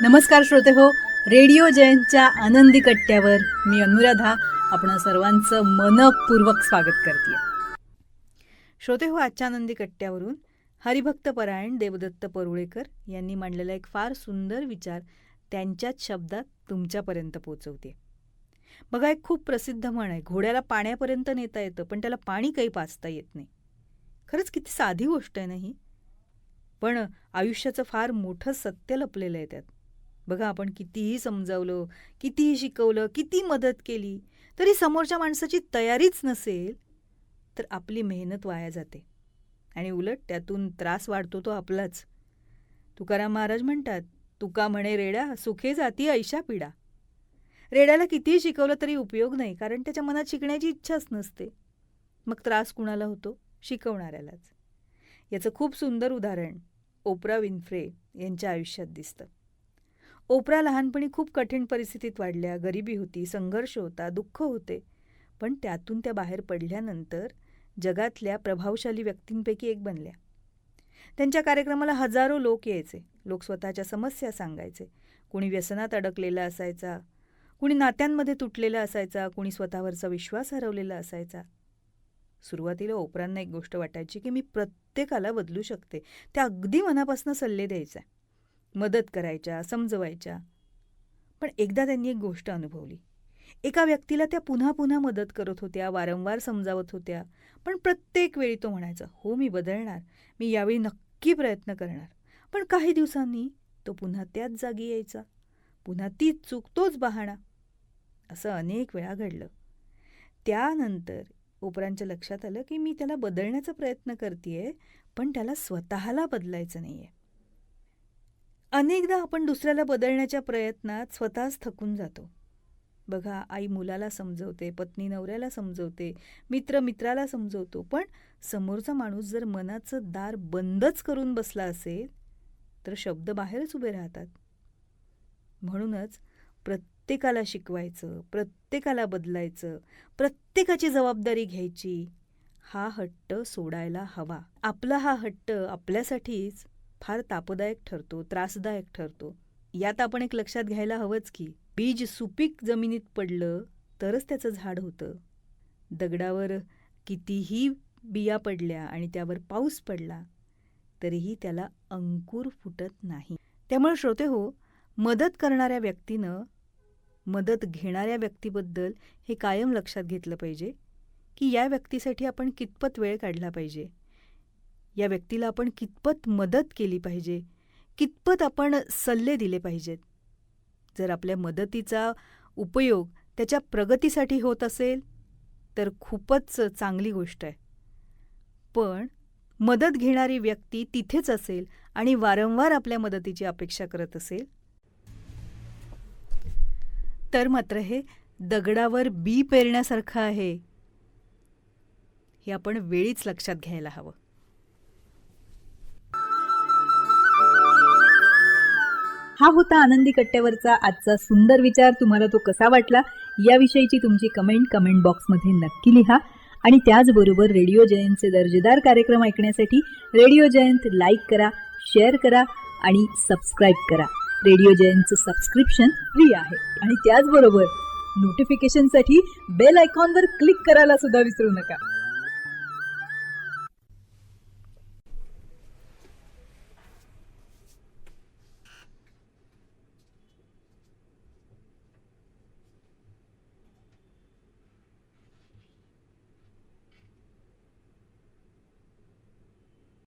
नमस्कार श्रोते हो, रेडिओ जयंतच्या आनंदी कट्ट्यावर मी अनुराधा आपण सर्वांचं मनपूर्वक स्वागत करते. श्रोते हो, आजच्या आनंदी कट्ट्यावरून हरिभक्त परायण देवदत्त परुळेकर यांनी मांडलेला एक फार सुंदर विचार त्यांच्याच शब्दात तुमच्यापर्यंत पोहोचवते. बघा, एक खूप प्रसिद्ध म्हण आहे, घोड्याला पाण्यापर्यंत नेता येतं पण त्याला पाणी काही पाजता येत नाही. खरंच किती साधी गोष्ट आहे ना ही, पण आयुष्याचं फार मोठं सत्य लपलेलं आहे त्यात. बघा, आपण कितीही समजावलं, कितीही शिकवलं, किती मदत केली तरी समोरच्या माणसाची तयारीच नसेल तर आपली मेहनत वाया जाते आणि उलट त्यातून त्रास वाढतो तो आपलाच. तुकाराम महाराज म्हणतात, तुका म्हणे रेड्या सुखे जाती ऐशा पिढा. रेड्याला कितीही शिकवलं तरी उपयोग नाही, कारण त्याच्या मनात शिकण्याची इच्छाच नसते. मग त्रास कुणाला होतो? शिकवणाऱ्यालाच. याचं खूप सुंदर उदाहरण ओप्रा विन्फ्रे यांच्या आयुष्यात दिसतं. ओप्रा लहानपणी खूप कठीण परिस्थितीत वाढल्या, गरिबी होती, संघर्ष होता, दुःख होते. पण त्यातून त्या बाहेर पडल्यानंतर जगातल्या प्रभावशाली व्यक्तींपैकी एक बनल्या. त्यांच्या कार्यक्रमाला हजारो लोक यायचे. लोक स्वतःच्या समस्या सांगायचे. कुणी व्यसनात अडकलेला असायचा, कुणी नात्यांमध्ये तुटलेला असायचा, कुणी स्वतःवरचा विश्वास हरवलेला असायचा. सुरुवातीला ओप्रांना एक गोष्ट वाटायची की मी प्रत्येकाला बदलू शकते. त्या अगदी मनापासून सल्ले द्यायच्या, मदत करायच्या, समजवायच्या. पण एकदा त्यांनी एक गोष्ट अनुभवली. एका व्यक्तीला त्या पुन्हा पुन्हा मदत करत होत्या, वारंवार समजावत होत्या, पण प्रत्येक वेळी तो म्हणायचा, हो मी बदलणार, मी यावेळी नक्की प्रयत्न करणार. पण काही दिवसांनी तो पुन्हा त्याच जागी यायचा, पुन्हा तीच चूक, तोच बहाणा. असं अनेक वेळा घडलं. त्यानंतर ओप्रांच्या लक्षात आलं की मी त्याला बदलण्याचा प्रयत्न करतेय, पण त्याला स्वतःला बदलायचं नाहीये. अनेकदा आपण दुसऱ्याला बदलण्याच्या प्रयत्नात स्वतःच थकून जातो. बघा, आई मुलाला समजवते, पत्नी नवऱ्याला समजवते, मित्र मित्राला समजवतो, पण समोरचा माणूस जर मनाचं दार बंदच करून बसला असेल तर शब्द बाहेरच उभे राहतात. म्हणूनच प्रत्येकाला शिकवायचं, प्रत्येकाला बदलायचं, प्रत्येकाची जबाबदारी घ्यायची, हा हट्ट सोडायला हवा. आपला हा हट्ट आपल्यासाठीच फार तापदायक ठरतो, त्रासदायक ठरतो. यात आपण एक लक्षात घ्यायला हवंच की बीज सुपीक जमिनीत पडलं तरच त्याचं झाड होतं. दगडावर कितीही बिया पडल्या आणि त्यावर पाऊस पडला तरीही त्याला अंकुर फुटत नाही. त्यामुळे श्रोते हो, मदत करणाऱ्या व्यक्तीनं मदत घेणाऱ्या व्यक्तीबद्दल हे कायम लक्षात घेतलं पाहिजे की या व्यक्तीसाठी आपण कितपत वेळ काढला पाहिजे, या व्यक्तीला आपण कितपत मदत केली पाहिजे, कितपत आपण सल्ले दिले पाहिजेत. जर आपल्या मदतीचा उपयोग त्याच्या प्रगतीसाठी होत असेल तर खूपच चांगली गोष्ट आहे. पण मदत घेणारी व्यक्ती तिथेच असेल आणि वारंवार आपल्या मदतीची अपेक्षा करत असेल तर मात्र हे दगडावर बी पेरण्यासारखं आहे. हे आपण वेळीच लक्षात घ्यायला हवं. हा होता आनंदी कट्ट्यावरचा आजचा सुंदर विचार. तुम्हाला तो कसा वाटला याविषयीची तुमची कमेंट बॉक्समध्ये नक्की लिहा. आणि त्याचबरोबर रेडिओ जयंतचे दर्जेदार कार्यक्रम ऐकण्यासाठी रेडिओ जयंत लाईक करा, शेअर करा आणि सबस्क्राईब करा. रेडिओ जयंतचं सबस्क्रिप्शन फ्री आहे. आणि त्याचबरोबर नोटिफिकेशनसाठी बेल आयकॉनवर क्लिक करायला सुद्धा विसरू नका.